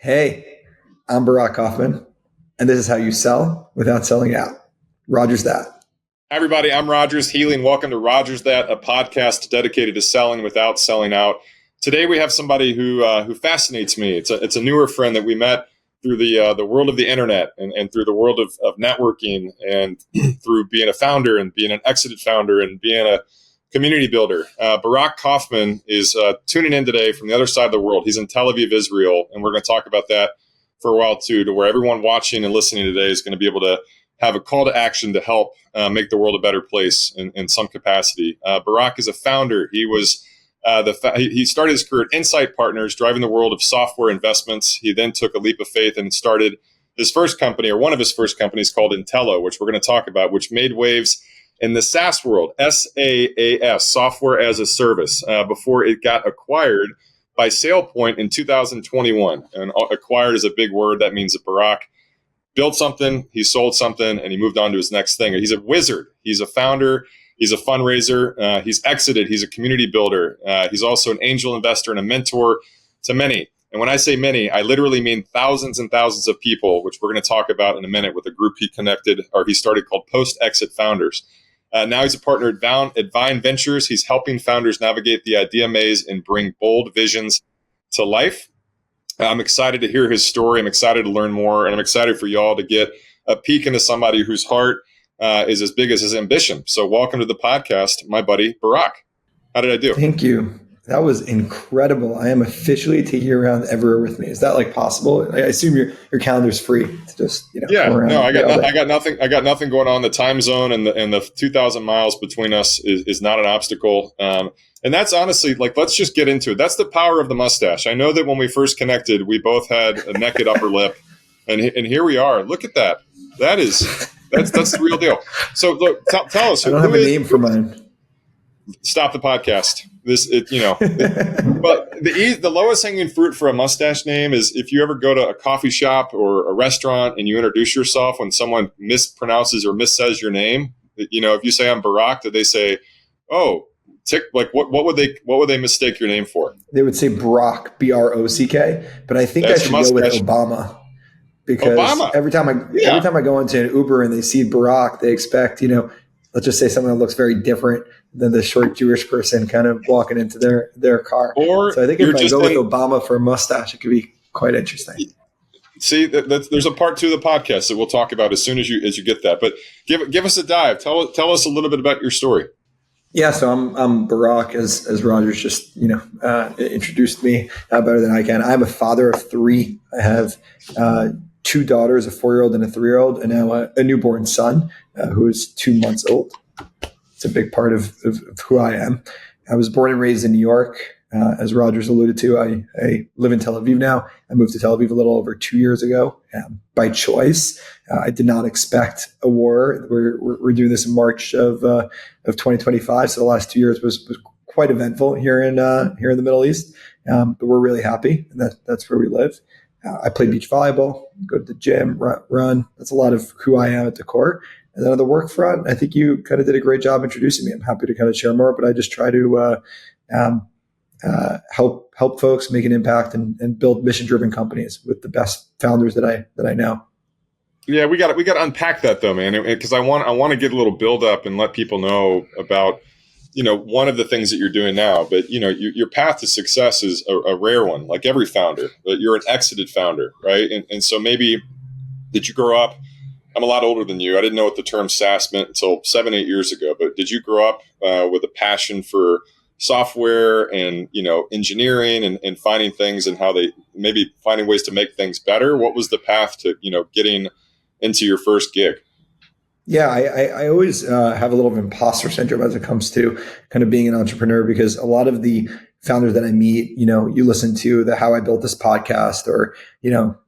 Hey, I'm Barack Kaufman, and this is how you sell without selling out. Rogers that. Hi, everybody. I'm Rogers Healy, and welcome to Rogers That, a podcast dedicated to selling without selling out. Today, we have somebody who fascinates me. It's a newer friend that we met through the world of the internet and through the world of networking and through being a founder and being an exited founder and being a community builder. Barack Kaufman is tuning in today from the other side of the world. He's in Tel Aviv, Israel, and we're going to talk about that for a while too, to where everyone watching and listening today is going to be able to have a call to action to help make the world a better place in some capacity. Barak is a founder. He was he started his career at Insight Partners, driving the world of software investments. He then took a leap of faith and started his first company, or one of his first companies, called Intelli, which we're going to talk about, which made waves in the SaaS world, SaaS, software as a service, before it got acquired by SailPoint in 2021. And acquired is a big word. That means that Barak built something, he sold something, and he moved on to his next thing. He's a wizard. He's a founder. He's a fundraiser. He's exited. He's a community builder. He's also an angel investor and a mentor to many. And when I say many, I literally mean thousands and thousands of people, which we're going to talk about in a minute with a group he started called Post-Exit Founders. Now he's a partner at Vine Ventures. He's helping founders navigate the idea maze and bring bold visions to life. I'm excited to hear his story. I'm excited to learn more, and I'm excited for y'all to get a peek into somebody whose heart is as big as his ambition. So welcome to the podcast, my buddy, Barak. How did I do? Thank you. That was incredible. I am officially taking you around everywhere with me. Is that possible? I assume your calendar's free to just come around. No, I got nothing. I got nothing going on. The time zone and the 2,000 miles between us is not an obstacle. And that's honestly, let's just get into it. That's the power of the mustache. I know that when we first connected, we both had a naked upper lip, and here we are. Look at that. That's the real deal. So look, tell us. I don't have a name for mine. Stop the podcast. But the lowest hanging fruit for a mustache name is if you ever go to a coffee shop or a restaurant and you introduce yourself, when someone mispronounces or missays your name, if you say I'm Barak, that they say, oh, what would they mistake your name for? They would say Brock, B-R-O-C-K, but I think I should go with Obama. Because every time I go into an Uber and they see Barak, they expect, let's just say someone that looks very different than the short Jewish person kind of walking into their car. So I think if I go with Obama for a mustache, it could be quite interesting. See, there's a part 2 of the podcast that we'll talk about as soon as you get that. But give us a dive. Tell us a little bit about your story. Yeah, so I'm Barak, as Rogers just introduced me better than I can. I'm a father of 3. I have 2 daughters, a 4-year-old and a 3-year-old, and now a newborn son who is 2 months old. It's a big part of who I am. I was born and raised in New York. As Rogers alluded to, I live in Tel Aviv now. I moved to Tel Aviv a little over 2 years ago by choice. I did not expect a war. We're doing this in March of 2025, so the last 2 years was quite eventful here in the Middle East. But we're really happy, and that's where we live. I play beach volleyball, go to the gym, run. That's a lot of who I am at the core. And then on the work front, I think you kind of did a great job introducing me. I'm happy to kind of share more, but I just try to help folks make an impact and build mission-driven companies with the best founders that I know. Yeah, we got to unpack that though, man, because I want to get a little build up and let people know about one of the things that you're doing now. But your path to success is a rare one, like every founder. But you're an exited founder, right? And so maybe did you grow up? I'm a lot older than you. I didn't know what the term SaaS meant until 7-8 years ago. But did you grow up with a passion for software and engineering and finding things and how they maybe finding ways to make things better? What was the path to getting into your first gig? Yeah, I always have a little of imposter syndrome as it comes to kind of being an entrepreneur, because a lot of the founders that I meet, you listen to the How I Built This podcast, or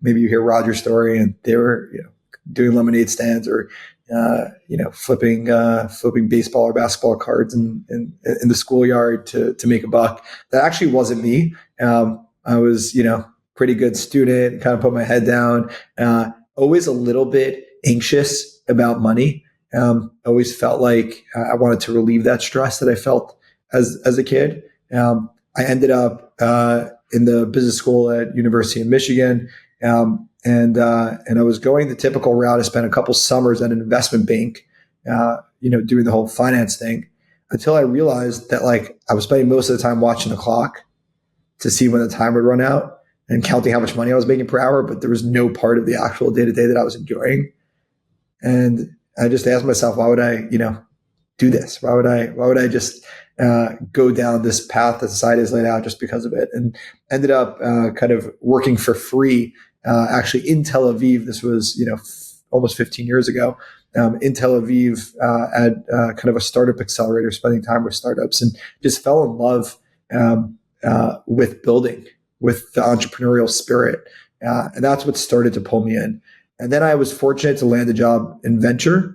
maybe you hear Roger's story and they were doing lemonade stands or flipping baseball or basketball cards in the schoolyard to make a buck. That actually wasn't me. I was pretty good student, kind of put my head down. Always a little bit anxious about money. Always felt like I wanted to relieve that stress that I felt as a kid. I ended up in the business school at University of Michigan. And I was going the typical route. I spent a couple summers at an investment bank, doing the whole finance thing, until I realized that like I was spending most of the time watching the clock to see when the time would run out and counting how much money I was making per hour, but there was no part of the actual day-to-day that I was enjoying. And I just asked myself, why would I, do this? Why would I just go down this path that society has laid out just because of it? And ended up kind of working for free, actually in Tel Aviv. This was, almost 15 years ago. In Tel Aviv at kind of a startup accelerator, spending time with startups, and just fell in love with building, with the entrepreneurial spirit. And that's what started to pull me in. And then I was fortunate to land a job in venture,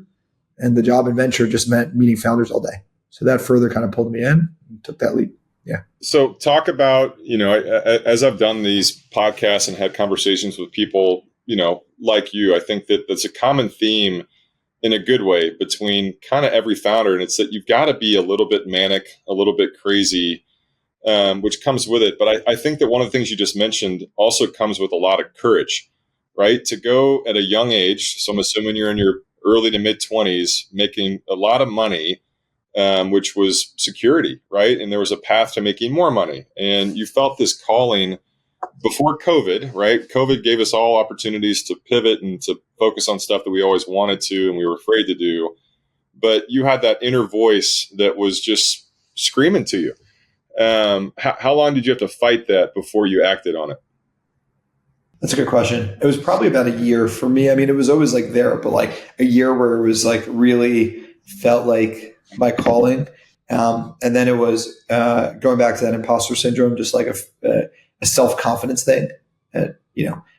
and the job in venture just meant meeting founders all day. So that further kind of pulled me in and took that leap. Yeah. So talk about, as I've done these podcasts and had conversations with people, like you, I think that that's a common theme in a good way between kind of every founder. And it's that you've got to be a little bit manic, a little bit crazy, which comes with it. But I think that one of the things you just mentioned also comes with a lot of courage, right? To go at a young age. So I'm assuming you're in your early to mid 20s, making a lot of money, which was security, right? And there was a path to making more money. And you felt this calling before COVID, right? COVID gave us all opportunities to pivot and to focus on stuff that we always wanted to and we were afraid to do. But you had that inner voice that was just screaming to you. How long did you have to fight that before you acted on it? That's a good question. It was probably about a year for me. I mean, it was always like there, but like a year where it was like really felt like my calling. And then it was going back to that imposter syndrome, just like a self-confidence thing.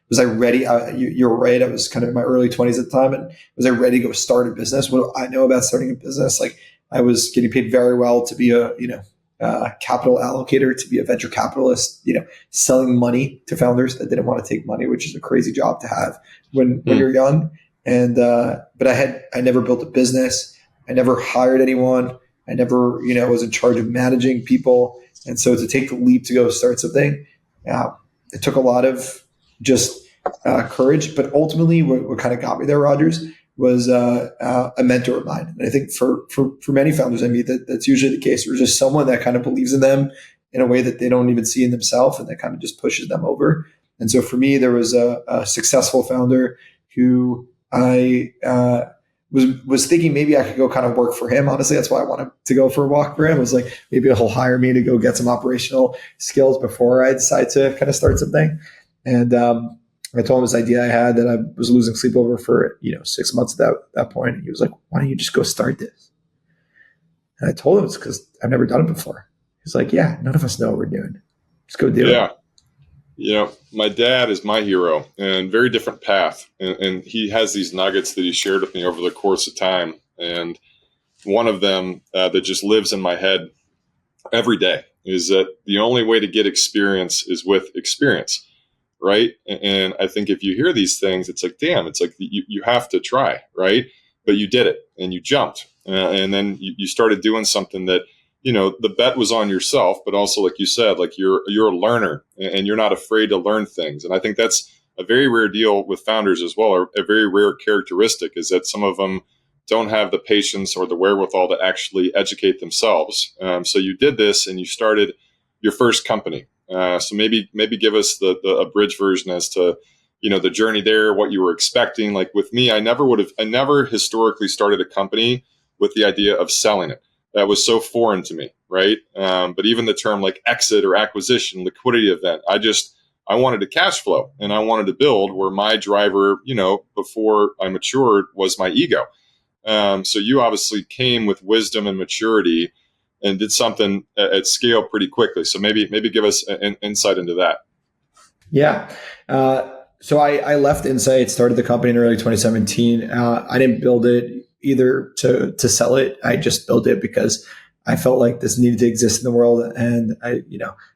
Was I ready? You're right. I was kind of in my early 20s at the time. And was I ready to go start a business? What do I know about starting a business? Like I was getting paid very well to be a capital allocator, to be a venture capitalist, selling money to founders that didn't want to take money, which is a crazy job to have when you're young. And, but I never built a business. I never hired anyone. I never, was in charge of managing people. And so to take the leap to go start something, it took a lot of just courage. But ultimately what kind of got me there, Rogers, was a mentor of mine. And I think for many founders I meet, that's usually the case. There's just someone that kind of believes in them in a way that they don't even see in themselves, and that kind of just pushes them over. And so for me, there was a successful founder who I was thinking maybe I could go kind of work for him. Honestly, that's why I wanted to go for a walk for him. It was like, maybe he'll hire me to go get some operational skills before I decide to kind of start something. And I told him this idea I had that I was losing sleep over for 6 months at that point. And he was like, why don't you just go start this? And I told him it's because I've never done it before. He's like, yeah, none of us know what we're doing. Just go do it. Yeah. My dad is my hero, and very different path. And he has these nuggets that he shared with me over the course of time. And one of them that just lives in my head every day is that the only way to get experience is with experience. Right. And I think if you hear these things, it's like, damn, it's like you have to try. Right. But you did it and you jumped. And then you started doing something that, the bet was on yourself, but also, like you said, like you're a learner and you're not afraid to learn things. And I think that's a very rare deal with founders as well, or a very rare characteristic, is that some of them don't have the patience or the wherewithal to actually educate themselves. So you did this and you started your first company. So maybe give us the abridged version as to, the journey there, what you were expecting. Like with me, I never historically started a company with the idea of selling it. That was so foreign to me, right? But even the term like exit or acquisition, liquidity event, I wanted to cash flow and I wanted to build, where my driver, before I matured, was my ego. So you obviously came with wisdom and maturity and did something at scale pretty quickly. So maybe give us an insight into that. Yeah. So I left Insight, started the company in early 2017. I didn't build it either to sell it. I just built it because I felt like this needed to exist in the world. And I,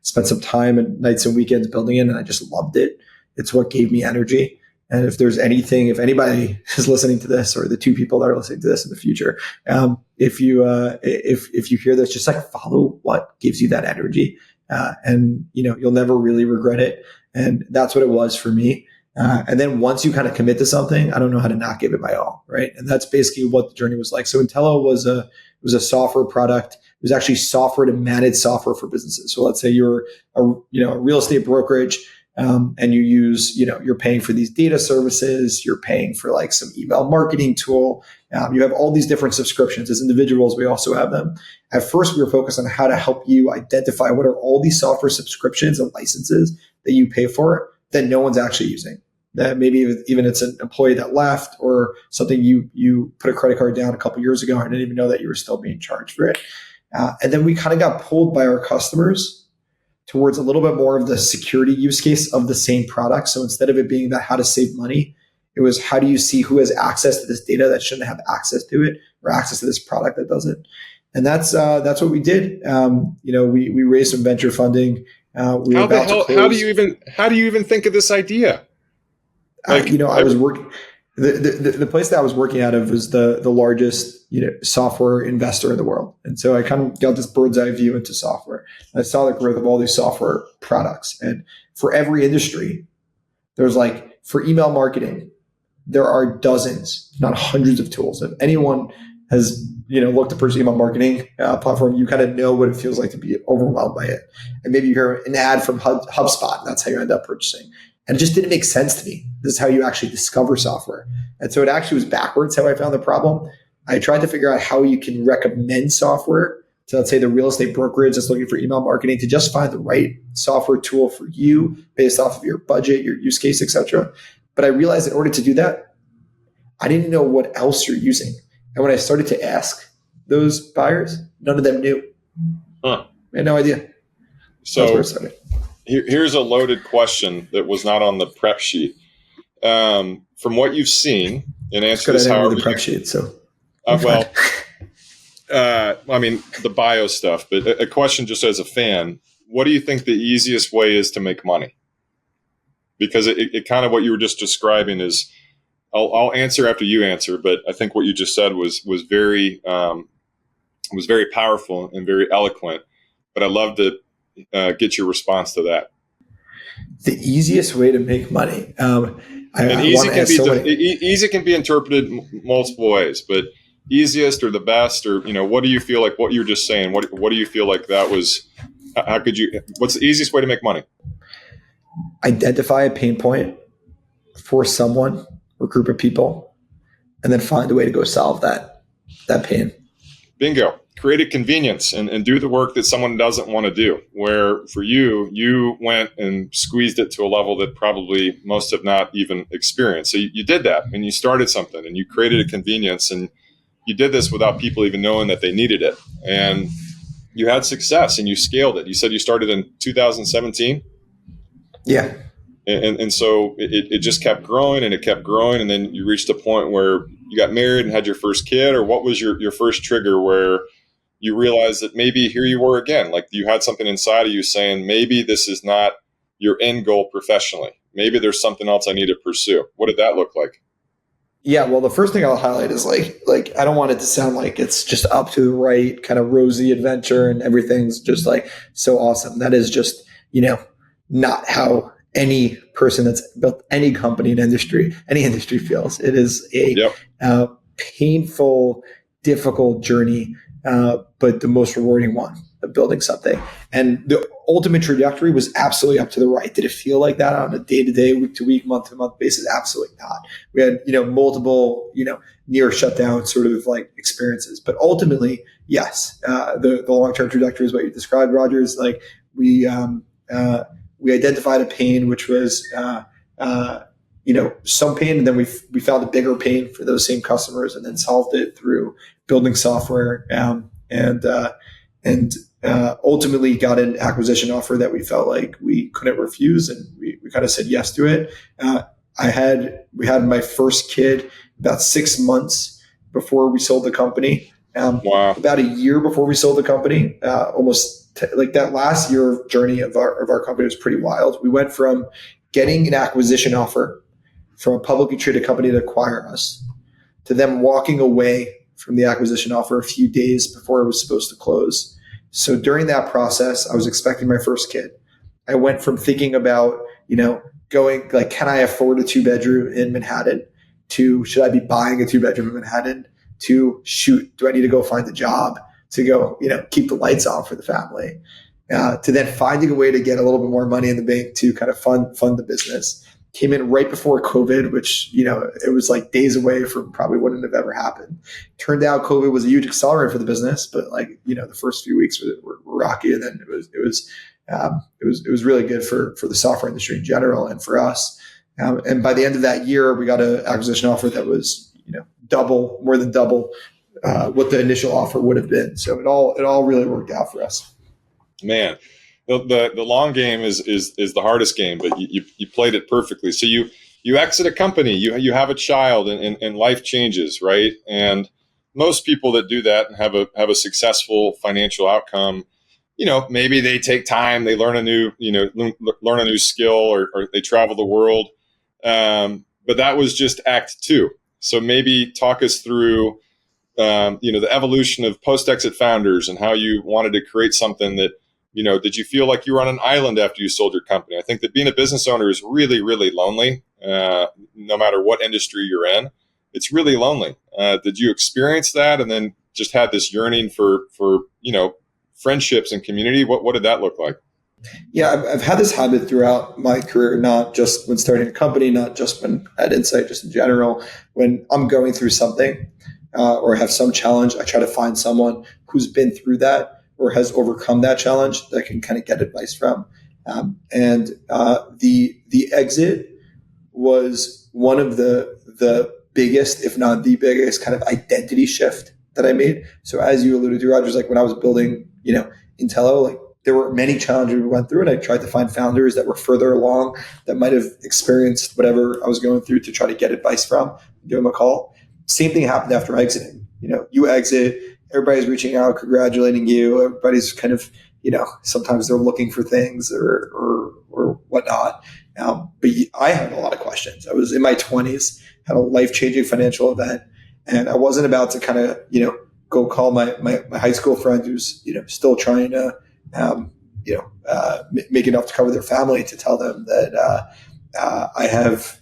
spent some time and nights and weekends building it, and I just loved it. It's what gave me energy. And if anybody is listening to this, or the two people that are listening to this in the future, if you hear this, just like follow what gives you that energy, and you'll never really regret it. And that's what it was for me. And then once you kind of commit to something, I don't know how to not give it my all, right? And that's basically what the journey was like. So Intelli was a software product. It was actually software to manage software for businesses. So let's say you're a real estate brokerage, and you use, you're paying for these data services, you're paying for like some email marketing tool. You have all these different subscriptions. As individuals, we also have them. At first, we were focused on how to help you identify what are all these software subscriptions and licenses that you pay for that no one's actually using. That maybe even it's an employee that left, or something you put a credit card down a couple of years ago. I didn't even know that you were still being charged for it. And then we kind of got pulled by our customers towards a little bit more of the security use case of the same product. So instead of it being about how to save money, it was how do you see who has access to this data that shouldn't have access to it, or access to this product that doesn't. And that's what we did. We raised some venture funding. How do you even think of this idea? I was working. The place that I was working out of was the largest software investor in the world, and so I kind of got this bird's eye view into software. I saw the growth of all these software products, and for every industry, there's like for email marketing, there are dozens, not hundreds of tools. If anyone has looked at purchase email marketing platform, you kind of know what it feels like to be overwhelmed by it. And maybe you hear an ad from HubSpot, and that's how you end up purchasing. And it just didn't make sense to me. This is how you actually discover software. And so it actually was backwards how I found the problem. I tried to figure out how you can recommend software to, let's say, the real estate brokerage that's looking for email marketing, to just find the right software tool for you based off of your budget, your use case, etc. But I realized in order to do that, I didn't know what else you're using. And when I started to ask those buyers, none of them knew. I had no idea. So that's where it started. Here's a loaded question that was not on the prep sheet. From what you've seen, and answer this however the prep sheet. So, the bio stuff. But a question just as a fan: what do you think the easiest way is to make money? Because it kind of what you were just describing is. I'll answer after you answer, but I think what you just said was very powerful and very eloquent. But I'd love to get your response to that. The easiest way to make money. Easy can be interpreted multiple ways, but easiest or the best, or what do you feel like? What you were just saying. What do you feel like that was? How could you? What's the easiest way to make money? Identify a pain point for someone or group of people, and then find a way to go solve that pain. Bingo. Create a convenience and do the work that someone doesn't want to do. Where for you went and squeezed it to a level that probably most have not even experienced. So you did that, and you started something, and you created a convenience, and you did this without people even knowing that they needed it. And you had success, and you scaled it. You said you started in 2017? Yeah. And so it just kept growing, and it kept growing. And then you reached a point where you got married and had your first kid, or what was your first trigger where you realized that maybe here you were again, like you had something inside of you saying, maybe this is not your end goal professionally. Maybe there's something else I need to pursue. What did that look like? Yeah, well, the first thing I'll highlight is like I don't want it to sound like it's just up to the right kind of rosy adventure and everything's just like so awesome. That is just, not how any person that's built any company in any industry feels. It is a painful, difficult journey, but the most rewarding one of building something. And the ultimate trajectory was absolutely up to the right. Did it feel like that on a day-to-day, week-to-week, month-to-month basis? Absolutely not. We had, multiple, near shutdown sort of like experiences. But ultimately, yes, the long-term trajectory is what you described, Rogers. Like we identified a pain, which was, some pain, and then we found a bigger pain for those same customers, and then solved it through building software, and ultimately got an acquisition offer that we felt like we couldn't refuse, and we kind of said yes to it. We had my first kid about 6 months before we sold the company. Wow. About a year before we sold the company, like that last year journey of our company was pretty wild. We went from getting an acquisition offer from a publicly traded company to acquire us to them walking away from the acquisition offer a few days before it was supposed to close. So during that process, I was expecting my first kid. I went from thinking about, going like, can I afford a 2-bedroom in Manhattan? To, should I be buying a 2-bedroom in Manhattan? To, shoot, do I need to go find a job to go, keep the lights on for the family? To then finding a way to get a little bit more money in the bank to kind of fund the business. Came in right before COVID, which, it was like days away from probably wouldn't have ever happened. Turned out COVID was a huge accelerator for the business, but the first few weeks were rocky, and then it was really good for the software industry in general and for us. And by the end of that year, we got an acquisition offer that was, more than double what the initial offer would have been. So it all really worked out for us. Man, the long game is the hardest game, but you played it perfectly. So you exit a company, you have a child, and life changes, right? And most people that do that and have a successful financial outcome, maybe they take time, they learn a new skill, or they travel the world. But that was just act 2. So maybe talk us through, the evolution of post-exit founders and how you wanted to create something that, did you feel like you were on an island after you sold your company? I think that being a business owner is really, really lonely, no matter what industry you're in. It's really lonely. Did you experience that, and then just had this yearning for friendships and community? What did that look like? Yeah, I've had this habit throughout my career, not just when starting a company, not just when at Insight, just in general. When I'm going through something or have some challenge, I try to find someone who's been through that or has overcome that challenge that I can kind of get advice from. And the exit was one of the biggest, if not the biggest, kind of identity shift that I made. So as you alluded to, Rogers, like when I was building, Intelli, there were many challenges we went through, and I tried to find founders that were further along that might have experienced whatever I was going through to try to get advice from, give them a call. Same thing happened after exiting. You exit, everybody's reaching out, congratulating you. Everybody's kind of, sometimes they're looking for things or whatnot. But I had a lot of questions. I was in my 20s, had a life-changing financial event, and I wasn't about to kind of, go call my high school friend who's, still trying to, make enough to cover their family, to tell them that I have,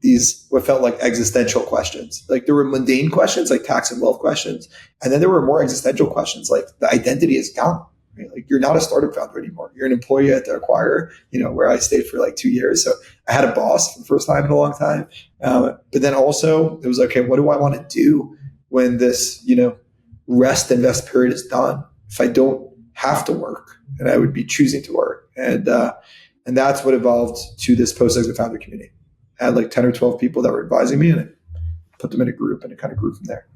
these what felt like existential questions. Like there were mundane questions like tax and wealth questions, and then there were more existential questions like the identity is gone. Right? Like you're not a startup founder anymore. You're an employee at the acquirer. Where I stayed for like 2 years. So I had a boss for the first time in a long time. But then also it was like, okay, what do I want to do when this rest and vest period is done? If I don't have to work, and I would be choosing to work. And that's what evolved to this post-exit founder community. I had like 10 or 12 people that were advising me, and I put them in a group, and it kind of grew from there.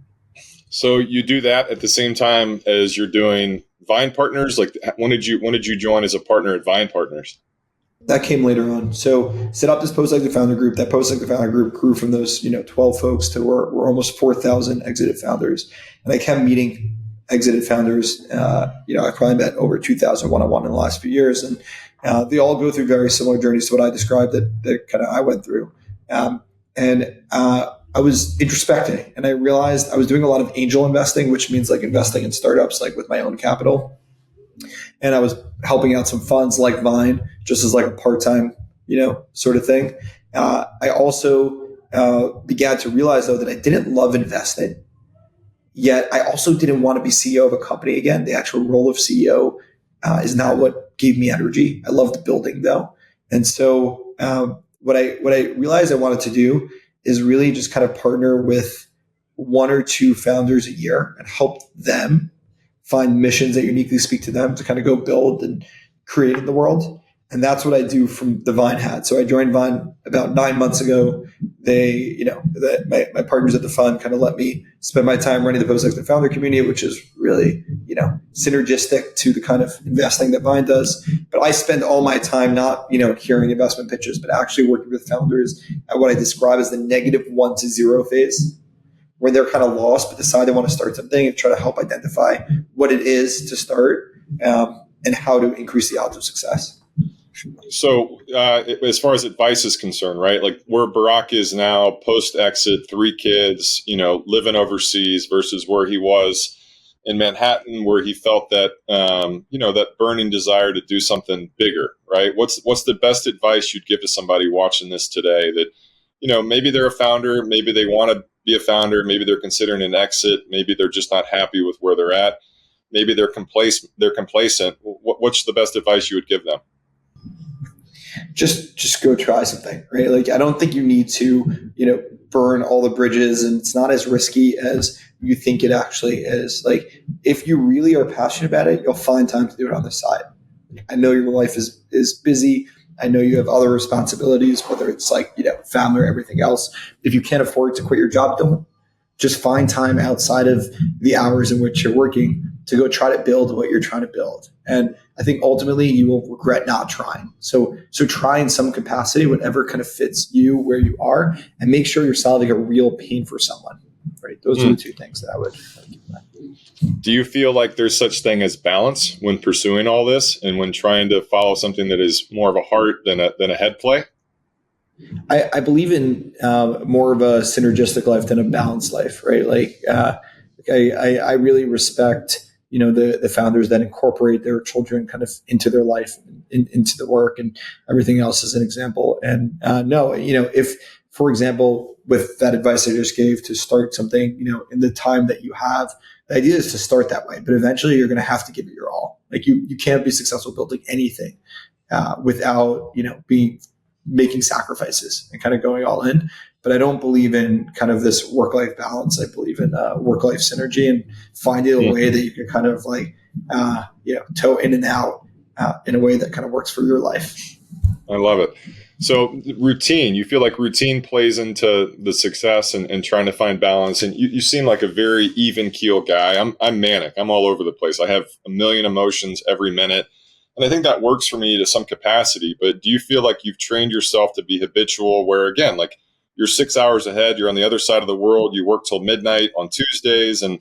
So you do that at the same time as you're doing Vine Partners? Like when did you join as a partner at Vine Partners? That came later on. So set up this post-exit founder group. That post-exit founder group grew from those 12 folks to we're almost 4,000 exited founders. And I kept meeting exited founders. I probably met over 2,000 one-on-one in the last few years, and they all go through very similar journeys to what I described that kind of I went through. I was introspecting, and I realized I was doing a lot of angel investing, which means like investing in startups, like with my own capital. And I was helping out some funds like Vine, just as like a part-time, sort of thing. I also began to realize though that I didn't love investing. Yet I also didn't want to be CEO of a company again. The actual role of CEO is not what gave me energy. I loved building though. And so what I realized I wanted to do is really just kind of partner with 1 or 2 founders a year and help them find missions that uniquely speak to them to kind of go build and create in the world. And that's what I do from the Vine hat. So I joined Vine about 9 months ago. They, my partners at the fund kind of let me spend my time running the post-exit founder community, which is really, synergistic to the kind of investing that Vine does. But I spend all my time not, hearing investment pitches, but actually working with founders at what I describe as the -1 to 0 phase, where they're kind of lost, but decide they want to start something and try to help identify what it is to start and how to increase the odds of success. So as far as advice is concerned, right? Like where Barak is now, post-exit, 3 kids, living overseas versus where he was in Manhattan where he felt that, that burning desire to do something bigger, right? What's the best advice you'd give to somebody watching this today that, maybe they're a founder, maybe they want to be a founder, maybe they're considering an exit, maybe they're just not happy with where they're at, maybe they're complacent. What's the best advice you would give them? Just go try something, right? Like, I don't think you need to, burn all the bridges, and it's not as risky as you think it actually is. Like, if you really are passionate about it, you'll find time to do it on the side. I know your life is busy. I know you have other responsibilities, whether it's like, family or everything else. If you can't afford to quit your job, don't. Just find time outside of the hours in which you're working to go try to build what you're trying to build. And I think ultimately you will regret not trying. So try in some capacity, whatever kind of fits you where you are, and make sure you're solving a real pain for someone. Right? Those are the two things that I would keep in mind. Do you feel like there's such thing as balance when pursuing all this and when trying to follow something that is more of a heart than a head play? I believe in more of a synergistic life than a balanced life, right? Like, I really respect, the founders that incorporate their children kind of into their life, into the work and everything else as an example. And no, if, for example, with that advice I just gave to start something, in the time that you have, the idea is to start that way, but eventually you're going to have to give it your all. Like, you can't be successful building anything without, making sacrifices and kind of going all in. But I don't believe in kind of this work-life balance. I believe in work-life synergy and finding a way that you can kind of like, toe in and out in a way that kind of works for your life. I love it. So routine, you feel like routine plays into the success and trying to find balance. And you seem like a very even keel guy. I'm manic. I'm all over the place. I have a million emotions every minute. And I think that works for me to some capacity, but do you feel like you've trained yourself to be habitual where, again, like you're 6 hours ahead, you're on the other side of the world, you work till midnight on Tuesdays, and,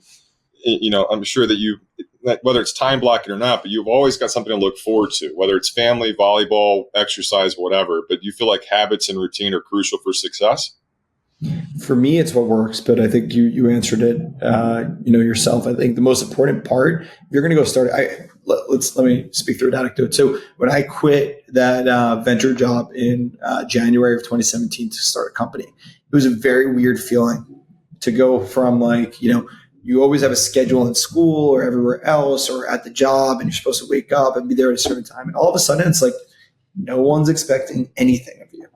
I'm sure that whether it's time blocking or not, but you've always got something to look forward to, whether it's family, volleyball, exercise, whatever, but you feel like habits and routine are crucial for success? For me, it's what works, but I think you answered it, yourself. I think the most important part, if you're going to go start, let me speak through an anecdote. So when I quit that venture job in January of 2017 to start a company, it was a very weird feeling to go from like, you always have a schedule in school or everywhere else or at the job, and you're supposed to wake up and be there at a certain time. And all of a sudden it's like, no one's expecting anything of you.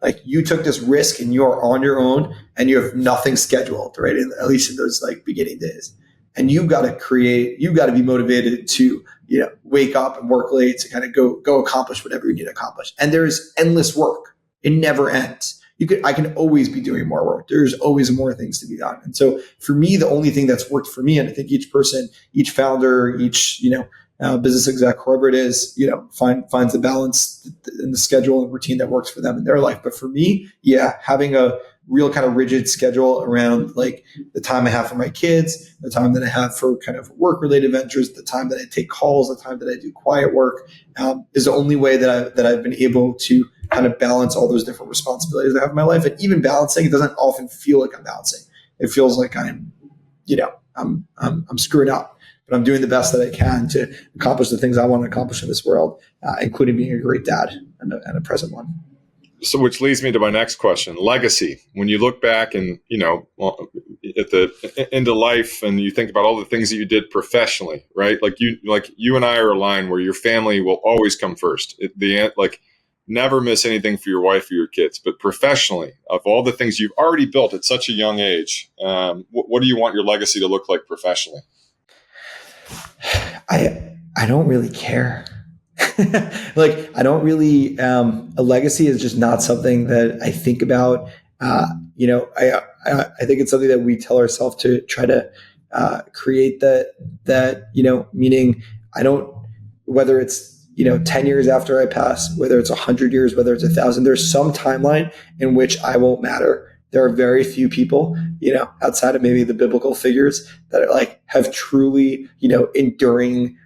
Like, you took this risk and you're on your own and you have nothing scheduled, right? At least in those like beginning days. And you've got to be motivated to, wake up and work late to kind of go accomplish whatever you need to accomplish. And there's endless work. It never ends. I can always be doing more work. There's always more things to be done. And so for me, the only thing that's worked for me, and I think each person, each founder, each, business exec, whoever it is, finds the balance in the schedule and routine that works for them in their life. But for me, having a real kind of rigid schedule around like the time I have for my kids, the time that I have for kind of work related ventures, the time that I take calls, the time that I do quiet work, is the only way that I've been able to kind of balance all those different responsibilities I have in my life. And even balancing, it doesn't often feel like I'm balancing. It feels like I'm screwing up. But I'm doing the best that I can to accomplish the things I want to accomplish in this world, including being a great dad and a present one. So, which leads me to my next question: legacy. When you look back and at the end of life, and you think about all the things that you did professionally, right? Like you and I are aligned, where your family will always come first. Never miss anything for your wife or your kids. But professionally, of all the things you've already built at such a young age, what do you want your legacy to look like professionally? I don't really care. Like, I don't really, a legacy is just not something that I think about. I think it's something that we tell ourselves to try to create that, meaning I don't, whether it's, 10 years after I pass, whether it's 100 years, whether it's 1,000, there's some timeline in which I won't matter. There are very few people, outside of maybe the biblical figures that are like have truly, enduring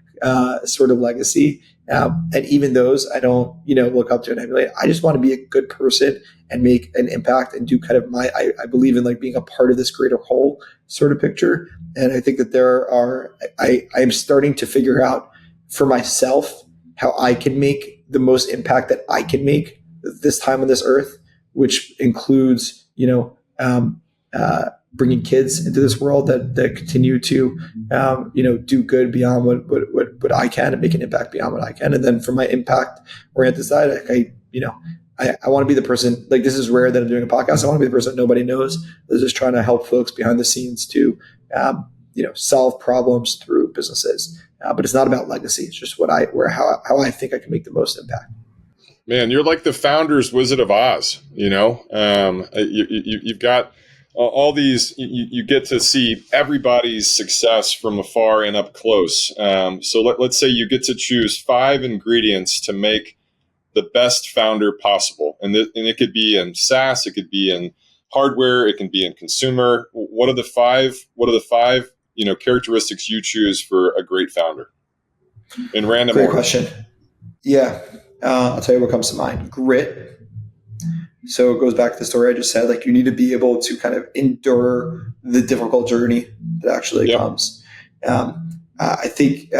sort of legacy. And even those, I don't, look up to and emulate. I just want to be a good person and make an impact and do kind of I believe in like being a part of this greater whole sort of picture. And I think that I am starting to figure out for myself how I can make the most impact that I can make this time on this earth, which includes, bringing kids into this world that continue to, do good beyond what I can and make an impact beyond what I can. And then from my impact oriented side, I want to be the person, like, this is rare that I'm doing a podcast. I want to be the person that nobody knows that's just trying to help folks behind the scenes to, solve problems through businesses. But it's not about legacy. It's just how I think I can make the most impact. Man, you're like the founder's Wizard of Oz. You've got all these. You get to see everybody's success from afar and up close. So let's say you get to choose 5 ingredients to make the best founder possible, and it could be in SaaS, it could be in hardware, it can be in consumer. What are the five? Characteristics you choose for a great founder? In random Great order. Question. Yeah. I'll tell you what comes to mind. Grit. So it goes back to the story I just said. Like, you need to be able to kind of endure the difficult journey that actually comes. I think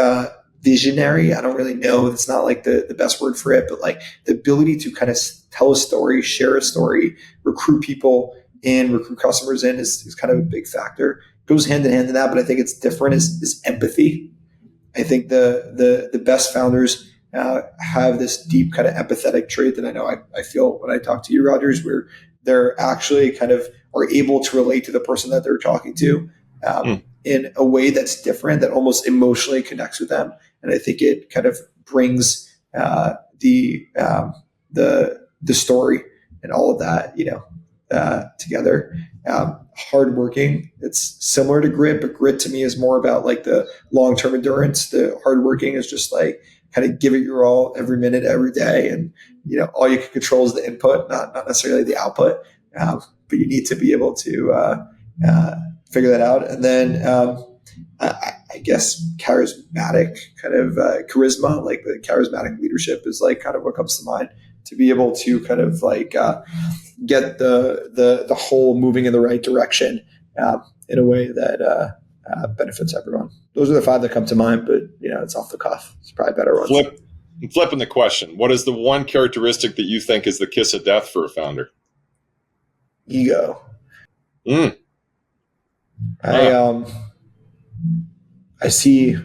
visionary, I don't really know. It's not like the best word for it, but like the ability to kind of tell a story, share a story, recruit people in, recruit customers in is kind of a big factor. Goes hand in hand in that, but I think it's different is empathy. I think the best founders have this deep kind of empathetic trait that I know I feel when I talk to you, Rogers, where they're actually kind of are able to relate to the person that they're talking to in a way that's different, that almost emotionally connects with them. And I think it kind of brings the story and all of that, together. Hardworking, it's similar to grit, but grit to me is more about like the long-term endurance. The hardworking is just like kind of give it your all every minute, every day. And, all you can control is the input, not necessarily the output. But you need to be able to figure that out. And then I guess charismatic kind of charisma, like the charismatic leadership is like kind of what comes to mind, to be able to kind of like get the whole moving in the right direction in a way that benefits everyone. Those are the 5 that come to mind, but it's off the cuff. It's probably better ones. Flipping the question, what is the one characteristic that you think is the kiss of death for a founder? Ego. I see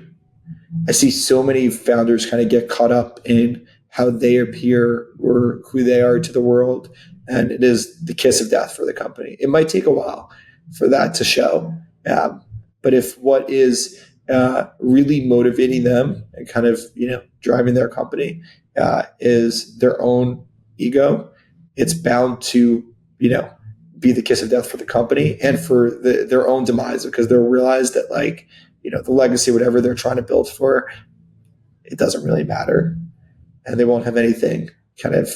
so many founders kind of get caught up in how they appear or who they are to the world, and it is the kiss of death for the company. It might take a while for that to show, but if what is really motivating them and kind of driving their company is their own ego, it's bound to be the kiss of death for the company and for their own demise, because they'll realize that the legacy, whatever they're trying to build for, it doesn't really matter, and they won't have anything kind of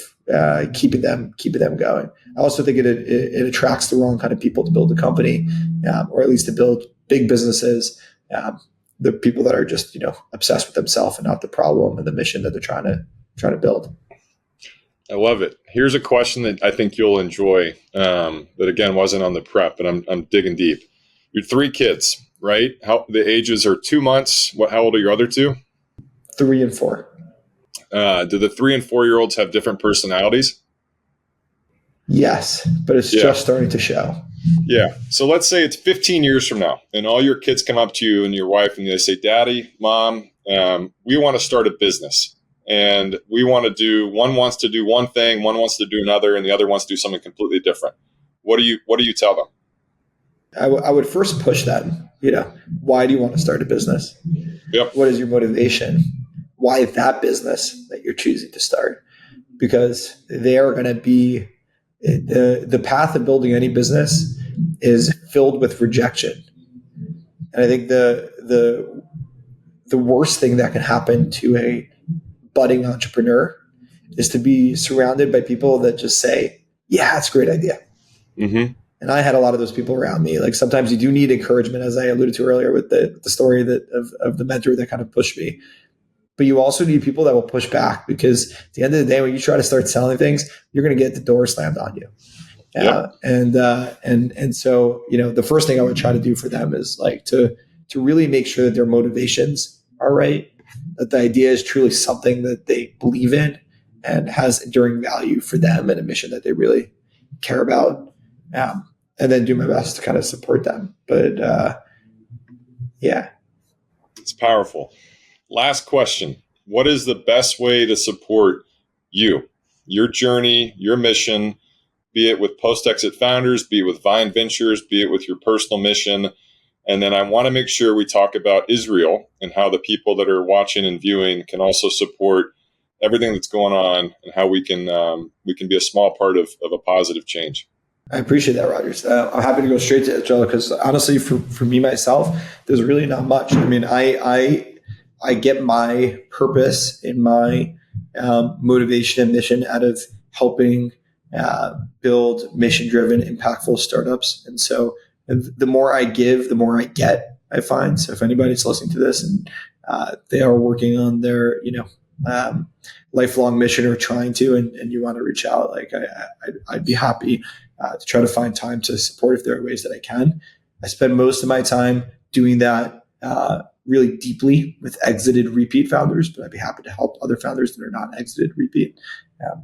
keeping them going. I also think it attracts the wrong kind of people to build a company, or at least to build big businesses. The people that are just obsessed with themselves and not the problem and the mission that they're trying to build. I love it. Here's a question that I think you'll enjoy. That again wasn't on the prep, but I'm digging deep. Your 3 kids, right? How the ages are 2 months. How old are your other 2? 3 and 4. Do the 3 and 4-year-olds have different personalities? Yes, but it's just starting to show. Yeah. So let's say it's 15 years from now, and all your kids come up to you and your wife, and they say, "Daddy, Mom, we want to start a business, and we want to do. One wants to do one thing, one wants to do another, and the other wants to do something completely different." What do you tell them? I would first push them. Why do you want to start a business? Yep. What is your motivation? Why that business that you're choosing to start? Because they are going to be the path of building any business is filled with rejection. And I think the worst thing that can happen to a budding entrepreneur is to be surrounded by people that just say, "Yeah, it's a great idea." Mm-hmm. And I had a lot of those people around me. Like, sometimes you do need encouragement, as I alluded to earlier with the story of the mentor that kind of pushed me. but you also need people that will push back, because at the end of the day, when you try to start selling things, you're going to get the door slammed on you. And so, the first thing I would try to do for them is like to really make sure that their motivations are right, that the idea is truly something that they believe in and has enduring value for them and a mission that they really care about. And then do my best to kind of support them. But it's powerful. Last question. What is the best way to support you, your journey, your mission, be it with post-exit founders, be it with Vine Ventures, be it with your personal mission? And then I want to make sure we talk about Israel and how the people that are watching and viewing can also support everything that's going on, and how we can be a small part of a positive change. I appreciate that, Rogers. I'm happy to go straight to Israel, because honestly, for me, myself, there's really not much. I mean, I get my purpose and my motivation and mission out of helping build mission-driven, impactful startups. And so the more I give, the more I get, I find. So if anybody's listening to this and they are working on their, lifelong mission, or trying to, and you want to reach out, like I'd be happy to try to find time to support if there are ways that I can. I spend most of my time doing that really deeply with exited repeat founders, but I'd be happy to help other founders that are not exited repeat.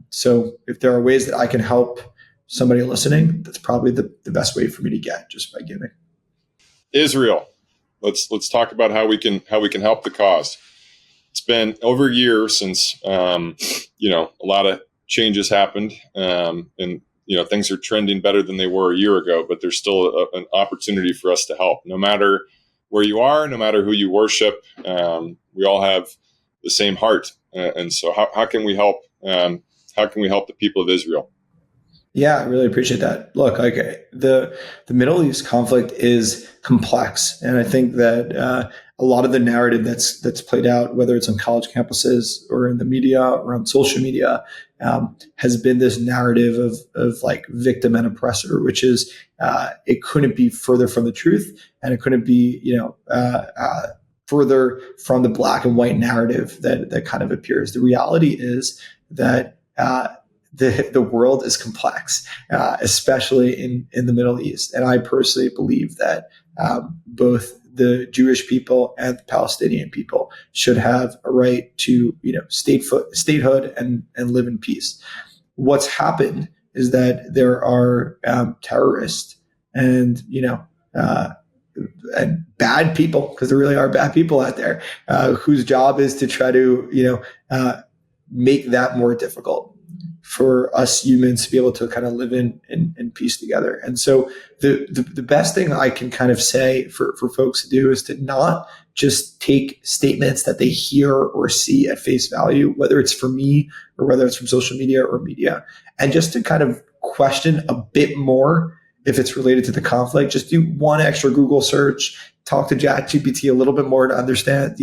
So if there are ways that I can help somebody listening, that's probably the best way for me to get, just by giving. Israel. Let's talk about how we can help the cause. It's been over a year since a lot of changes happened, and things are trending better than they were a year ago, but there's still an opportunity for us to help. No matter where you are, no matter who you worship, we all have the same heart. And so how can we help? How can we help the people of Israel? Yeah, I really appreciate that. Look, like the Middle East conflict is complex, and I think that a lot of the narrative that's played out, whether it's on college campuses or in the media or on social media, has been this narrative of like victim and oppressor, which is it couldn't be further from the truth, and it couldn't be further from the black and white narrative that kind of appears. The reality is that the world is complex, especially in the Middle East. And I personally believe that both the Jewish people and the Palestinian people should have a right to statehood and live in peace. What's happened is that there are terrorists and and bad people, because there really are bad people out there, whose job is to try to make that more difficult for us humans to be able to kind of live in peace together. And so the best thing I can kind of say for folks to do is to not just take statements that they hear or see at face value, whether it's from me or whether it's from social media or media, and just to kind of question a bit more if it's related to the conflict. Just do one extra Google search, talk to ChatGPT a little bit more to understand,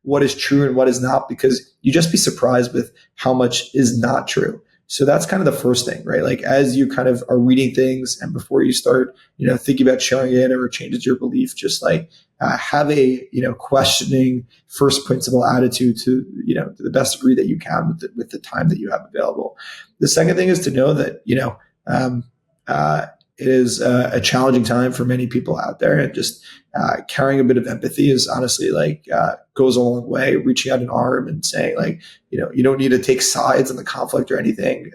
what is true and what is not, because you just be surprised with how much is not true. So that's kind of the first thing, right? Like as you kind of are reading things, and before you start, thinking about sharing it or changes your belief, just like have a, questioning first principle attitude to the best degree that you can with the time that you have available. The second thing is to know that, it is a challenging time for many people out there, and just carrying a bit of empathy is honestly goes a long way. Reaching out an arm and saying you don't need to take sides in the conflict or anything.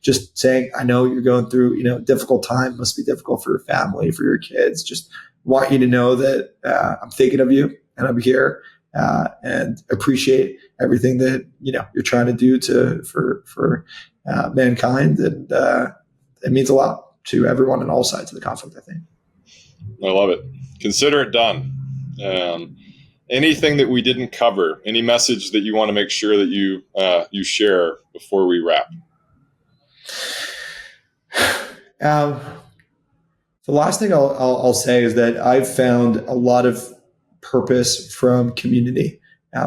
Just saying, I know you're going through difficult time, must be difficult for your family, for your kids. Just want you to know that I'm thinking of you and I'm here, and appreciate everything that you're trying to do for mankind, and it means a lot to everyone on all sides of the conflict, I think. I love it. Consider it done. Anything that we didn't cover, any message that you want to make sure that you share before we wrap? The last thing I'll say is that I've found a lot of purpose from community.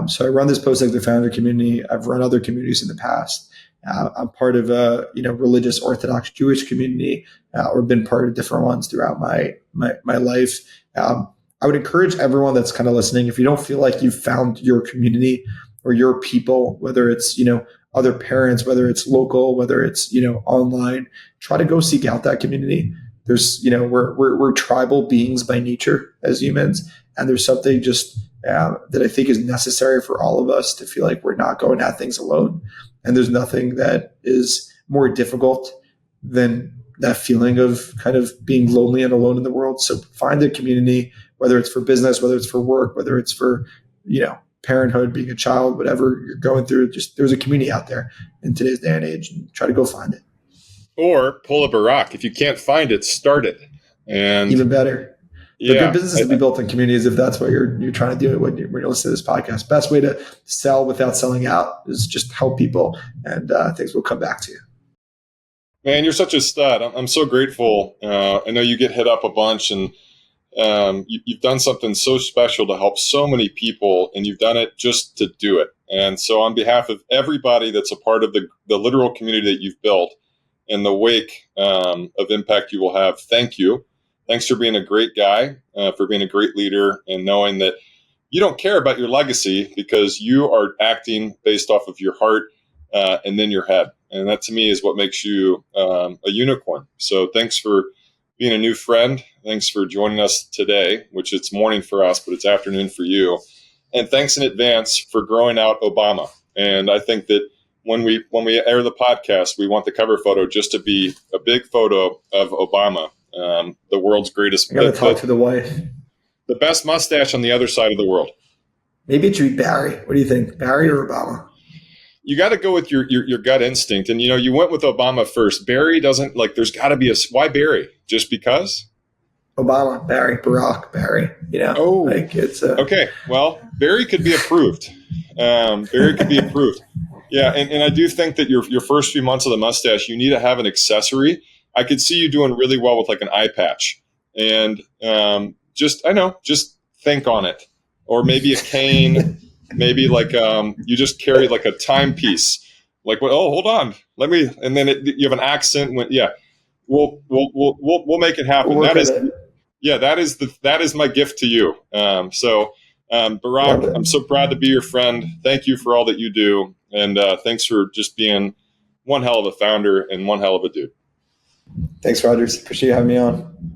So I run this post-exit founder community. I've run other communities in the past. I'm part of a religious Orthodox Jewish community, or been part of different ones throughout my life. I would encourage everyone that's kind of listening, if you don't feel like you've found your community or your people, whether it's, other parents, whether it's local, whether it's, online, try to go seek out that community. There's, we're tribal beings by nature as humans. And there's something just that I think is necessary for all of us to feel like we're not going at things alone. And there's nothing that is more difficult than that feeling of kind of being lonely and alone in the world. So find a community, whether it's for business, whether it's for work, whether it's for, parenthood, being a child, whatever you're going through, just there's a community out there in today's day and age, and try to go find it. Or pull a Barak. If you can't find it, start it. And even better. Yeah, but good businesses to be built in communities, if that's what you're trying to do when you listen to this podcast. Best way to sell without selling out is just help people, and things will come back to you. Man, you're such a stud. I'm so grateful. I know you get hit up a bunch, and you've done something so special to help so many people, and you've done it just to do it. And so on behalf of everybody that's a part of the literal community that you've built and the wake of impact you will have, thank you. Thanks for being a great guy, for being a great leader, and knowing that you don't care about your legacy because you are acting based off of your heart and then your head. And that to me is what makes you a unicorn. So thanks for being a new friend. Thanks for joining us today, which it's morning for us, but it's afternoon for you. And thanks in advance for growing out Obama. And I think that when we air the podcast, we want the cover photo just to be a big photo of Obama, the world's greatest. I got to talk to the wife. The best mustache on the other side of the world. Maybe it should be Barry. What do you think, Barry or Obama? You got to go with your gut instinct. And, you went with Obama first. Barry doesn't, there's got to be why Barry? Just because? Obama, Barry, Barack, Barry, it's okay. Well, Barry could be approved. Barry could be approved. Yeah. And I do think that your first few months of the mustache, you need to have an accessory. I could see you doing really well with an eye patch, and just think on it, or maybe a cane, maybe you just carry a timepiece, hold on, and then you have an accent. We'll make it happen. That is my gift to you. Barak, I'm so proud to be your friend. Thank you for all that you do. And thanks for just being one hell of a founder and one hell of a dude. Thanks, Rogers. Appreciate you having me on.